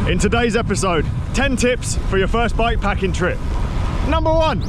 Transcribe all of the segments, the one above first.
In today's episode, 10 tips for your first bike packing trip. Number 1.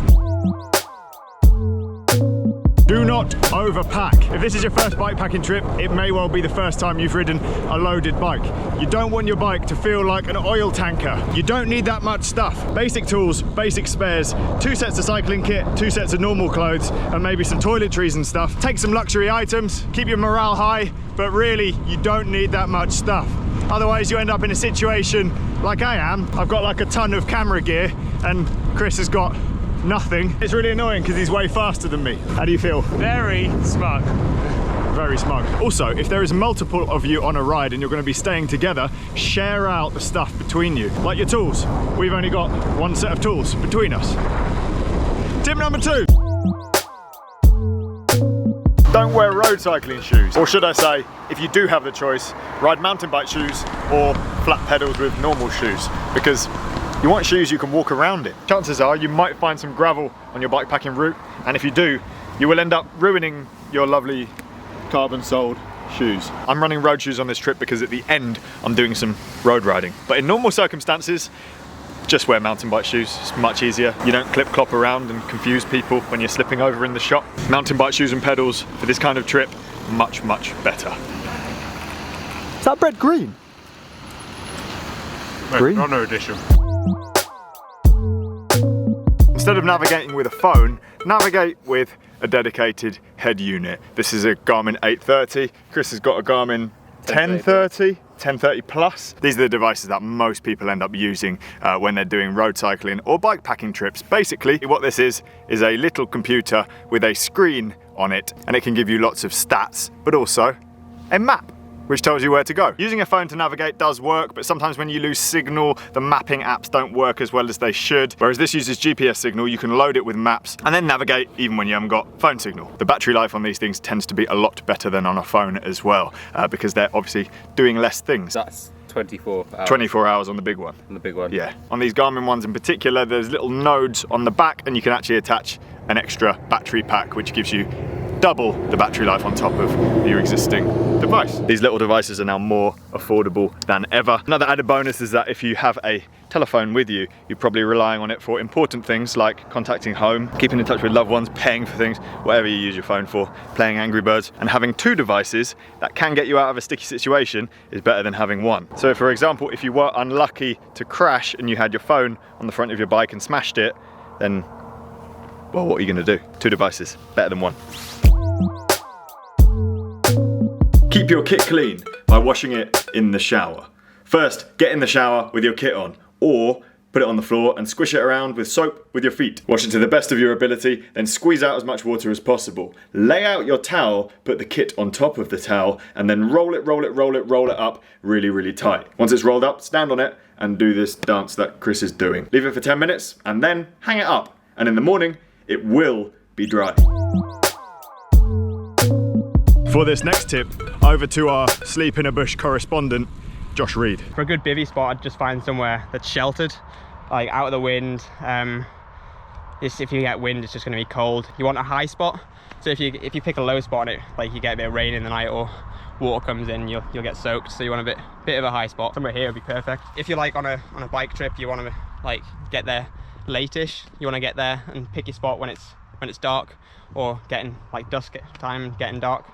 Do not overpack. If this is your first bike packing trip, it may well be the first time you've ridden a loaded bike. You don't want your bike to feel like an oil tanker. You don't need that much stuff. Basic tools, basic spares, 2 sets of cycling kit, 2 sets of normal clothes, and maybe some toiletries and stuff. Take some luxury items, keep your morale high, but really, you don't need that much stuff. Otherwise, you end up in a situation like I am. I've got like a ton of camera gear, and Chris has got nothing. It's really annoying because he's way faster than me. How do you feel? Very smug. Very smug. Also, if there is multiple of you on a ride and you're going to be staying together, share out the stuff between you. Like your tools. We've only got 1 set of tools between us. Tip number 2. Don't wear road cycling shoes. Or should I say, if you do have the choice, ride mountain bike shoes or flat pedals with normal shoes. Because you want shoes you can walk around in. Chances are you might find some gravel on your bikepacking route, and if you do, you will end up ruining your lovely carbon-soled shoes. I'm running road shoes on this trip because at the end I'm doing some road riding. But in normal circumstances, just wear mountain bike shoes. It's much easier. You don't clip-clop around and confuse people when you're slipping over in the shop. Mountain bike shoes and pedals for this kind of trip, much, much better. Is that bread green? Green? Runner edition. Instead of navigating with a phone, navigate with a dedicated head unit. This is a Garmin 830. Chris has got a Garmin 1030, 1030 Plus. These are the devices that most people end up using when they're doing road cycling or bike packing trips. Basically, what this is a little computer with a screen on it, and it can give you lots of stats, but also a map, which tells you where to go. Using a phone to navigate does work, but sometimes when you lose signal, the mapping apps don't work as well as they should. Whereas this uses GPS signal, you can load it with maps and then navigate even when you haven't got phone signal. The battery life on these things tends to be a lot better than on a phone as well, because they're obviously doing less things. That's 24 hours. 24 hours on the big one. On the big one. Yeah. On these Garmin ones in particular, there's little nodes on the back, and you can actually attach an extra battery pack, which gives you double the battery life on top of your existing device. These little devices are now more affordable than ever. Another added bonus is that if you have a telephone with you, you're probably relying on it for important things like contacting home, keeping in touch with loved ones, paying for things, whatever you use your phone for, playing Angry Birds. And having 2 devices that can get you out of a sticky situation is better than having 1. So for example, if you were unlucky to crash and you had your phone on the front of your bike and smashed it, then, well, what are you going to do? 2 devices, better than 1. Keep your kit clean by washing it in the shower. First, get in the shower with your kit on, or put it on the floor and squish it around with soap with your feet. Wash it to the best of your ability, then squeeze out as much water as possible. Lay out your towel, put the kit on top of the towel, and then roll it up really, really tight. Once it's rolled up, stand on it and do this dance that Chris is doing. Leave it for 10 minutes and then hang it up. And in the morning, it will be dry. For this next tip, over to our sleep in a bush correspondent, Josh Reed. For a good bivvy spot, I'd just find somewhere that's sheltered, like out of the wind. If you get wind, it's just going to be cold. You want a high spot, so if you pick a low spot on it, like you get a bit of rain in the night or water comes in, you'll get soaked. So you want a bit of a high spot. Somewhere here would be perfect. If you're like on a bike trip, you want to like get there late-ish. You want to get there and pick your spot when it's dark, or getting like dusk time, getting dark.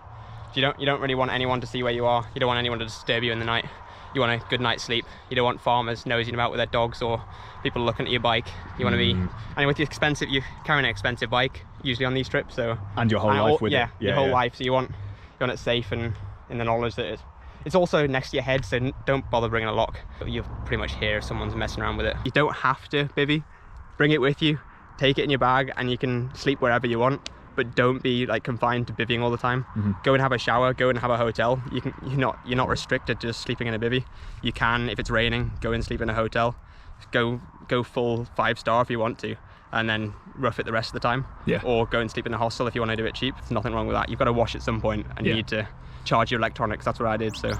You don't really want anyone to see where you are. You don't want anyone to disturb you in the night. You want a good night's sleep. You don't want farmers nosing about with their dogs or people looking at your bike. You want to be, and with you're carrying an expensive bike usually on these trips, so and your whole life with it. Yeah, your whole life. So you want it safe and in the knowledge that it's also next to your head. So don't bother bringing a lock. You'll pretty much hear if someone's messing around with it. You don't have to bivvy. Bring it with you. Take it in your bag, and you can sleep wherever you want. But don't be like confined to bivvying all the time. Go and have a shower, go and have a hotel. You're not restricted to just sleeping in a bivvy. You can, if it's raining, go and sleep in a hotel. Go full 5-star if you want to, and then rough it the rest of the time. Yeah. Or go and sleep in a hostel if you want to do it cheap. There's nothing wrong with that. You've got to wash at some point, and you need to charge your electronics. That's what I did. So.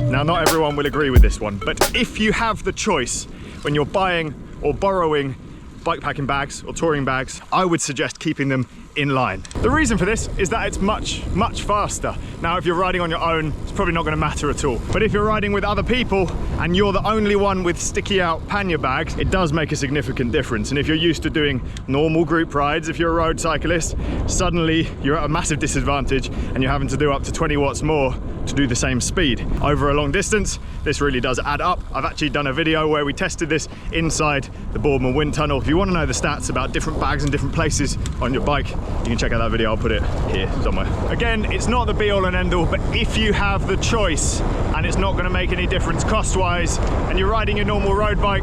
Now, not everyone will agree with this one, but if you have the choice when you're buying or borrowing bikepacking bags or touring bags, I would suggest keeping them in line. The reason for this is that it's much faster. Now, if you're riding on your own, it's probably not going to matter at all. But if you're riding with other people and you're the only one with sticky out pannier bags, it does make a significant difference. And if you're used to doing normal group rides, if you're a road cyclist, suddenly you're at a massive disadvantage and you're having to do up to 20 watts more to do the same speed. Over a long distance, this really does add up. I've actually done a video where we tested this inside the Boardman wind tunnel. If you want to know the stats about different bags in different places on your bike, you can check out that video. I'll put it here somewhere. Again, it's not the be all and end all, but if you have the choice and it's not going to make any difference cost wise and you're riding your normal road bike,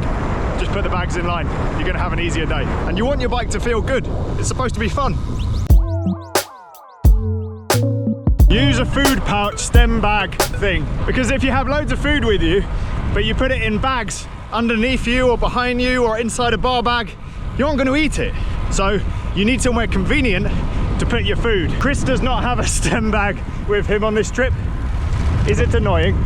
just put the bags in line. You're going to have an easier day. And you want your bike to feel good. It's supposed to be fun. Use a food pouch stem bag thing, because if you have loads of food with you but you put it in bags underneath you or behind you or inside a bar bag, you aren't going to eat it. So you need somewhere convenient to put your food. Chris does not have a stem bag with him on this trip. Is it annoying?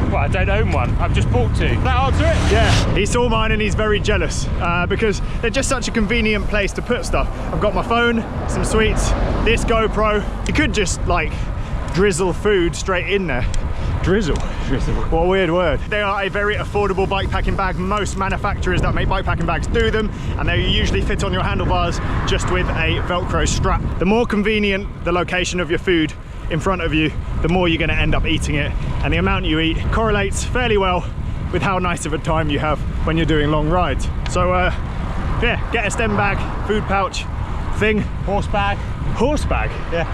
Well, I don't own one. I've just bought two. Does that answer it? Yeah, he saw mine and he's very jealous because they're just such a convenient place to put stuff. I've got my phone, some sweets, this GoPro. You could just like drizzle food straight in there. Drizzle? Drizzle. What a weird word. They are a very affordable bikepacking bag. Most manufacturers that make bikepacking bags do them, and they usually fit on your handlebars just with a Velcro strap. The more convenient the location of your food in front of you, the more you're going to end up eating it, and the amount you eat correlates fairly well with how nice of a time you have when you're doing long rides. So yeah, get a stem bag, food pouch thing. Horse bag. Horse bag? Yeah.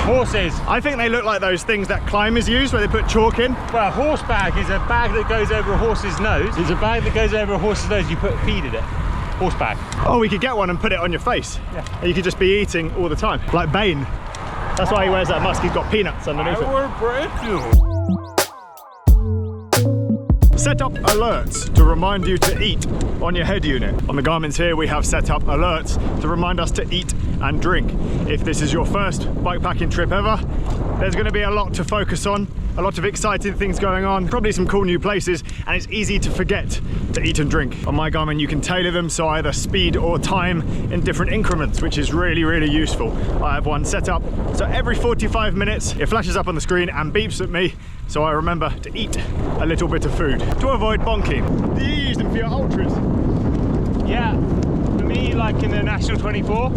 Horses. I think they look like those things that climbers use where they put chalk in. Well, a horse bag is a bag that goes over a horse's nose. It's a bag that goes over a horse's nose. You put feed in it. Horse bag. Oh, we could get one and put it on your face. Yeah. And you could just be eating all the time, like Bane. That's why he wears that mask. He's got peanuts underneath it. Set up alerts to remind you to eat on your head unit. On the Garmin's here, we have set up alerts to remind us to eat and drink. If this is your first bikepacking trip ever, there's going to be a lot to focus on, a lot of exciting things going on, probably some cool new places, and it's easy to forget to eat and drink. On my Garmin, you can tailor them so either speed or time in different increments, which is really, really useful. I have one set up so every 45 minutes it flashes up on the screen and beeps at me, so I remember to eat a little bit of food to avoid bonking. Do you use them for your ultras? Yeah, for me, like in the National 24,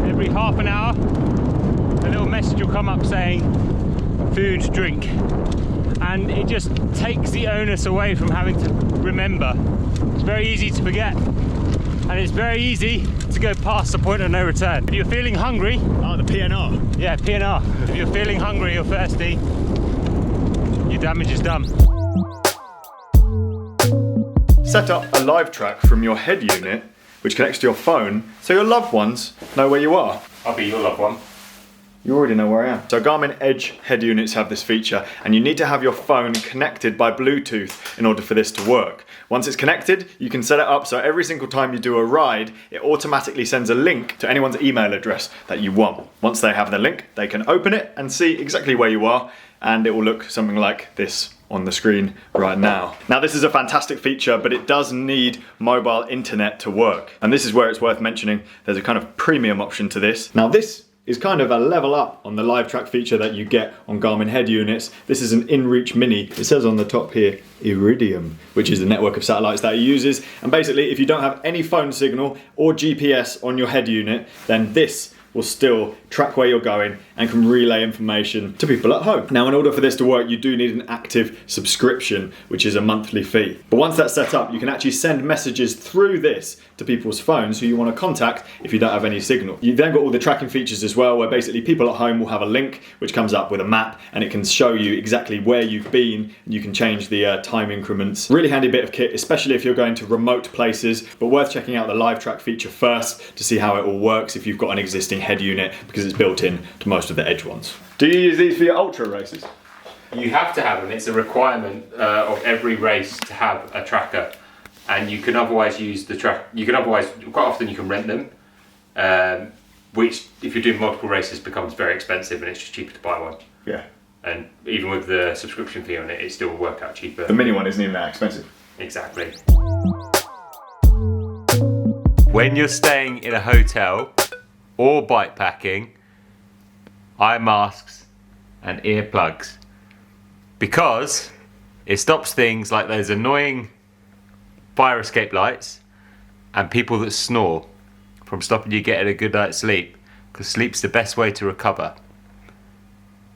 every half an hour, a little message will come up saying food, drink, and it just takes the onus away from having to remember. It's very easy to forget, and it's very easy to go past the point of no return. If you're feeling hungry, oh, the PNR. Yeah, PNR. If you're feeling hungry or thirsty, your damage is done. Set up a live track from your head unit, which connects to your phone, so your loved ones know where you are. I'll be your loved one. You already know where I am. So Garmin Edge head units have this feature, and you need to have your phone connected by Bluetooth in order for this to work. Once it's connected, you can set it up so every single time you do a ride, it automatically sends a link to anyone's email address that you want. Once they have the link, they can open it and see exactly where you are, and it will look something like this on the screen right now. Now, this is a fantastic feature, but it does need mobile internet to work. And this is where it's worth mentioning there's a kind of premium option to this. Now, this is kind of a level up on the live track feature that you get on Garmin head units. This is an InReach Mini. It says on the top here, Iridium, which is the network of satellites that it uses. And basically, if you don't have any phone signal or GPS on your head unit, then this will still track where you're going and can relay information to people at home. Now, in order for this to work, you do need an active subscription, which is a monthly fee. But once that's set up, you can actually send messages through this to people's phones who you want to contact if you don't have any signal. You've then got all the tracking features as well, where basically people at home will have a link which comes up with a map, and it can show you exactly where you've been, and you can change the time increments. Really handy bit of kit, especially if you're going to remote places, but worth checking out the live track feature first to see how it all works if you've got an existing head unit, because it's built in to most of the Edge ones. Do you use these for your ultra races? You have to have them. It's a requirement of every race to have a tracker, and you can otherwise use the track. You can otherwise, quite often, you can rent them, which, if you're doing multiple races, becomes very expensive, and it's just cheaper to buy one. Yeah. And even with the subscription fee on it, it still will work out cheaper. The mini one isn't even that expensive. Exactly. When you're staying in a hotel, or bike packing, eye masks and earplugs, because it stops things like those annoying fire escape lights and people that snore from stopping you getting a good night's sleep, because sleep's the best way to recover.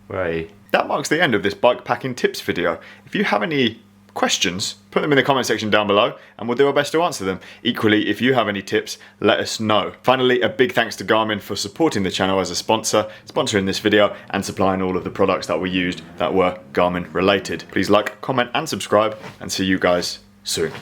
Where are you? That marks the end of this bike packing tips video. If you have any questions, put them in the comment section down below and we'll do our best to answer them. Equally, if you have any tips, let us know. Finally, a big thanks to Garmin for supporting the channel as a sponsor, sponsoring this video and supplying all of the products that we used that were Garmin related. Please like, comment and subscribe, and see you guys soon.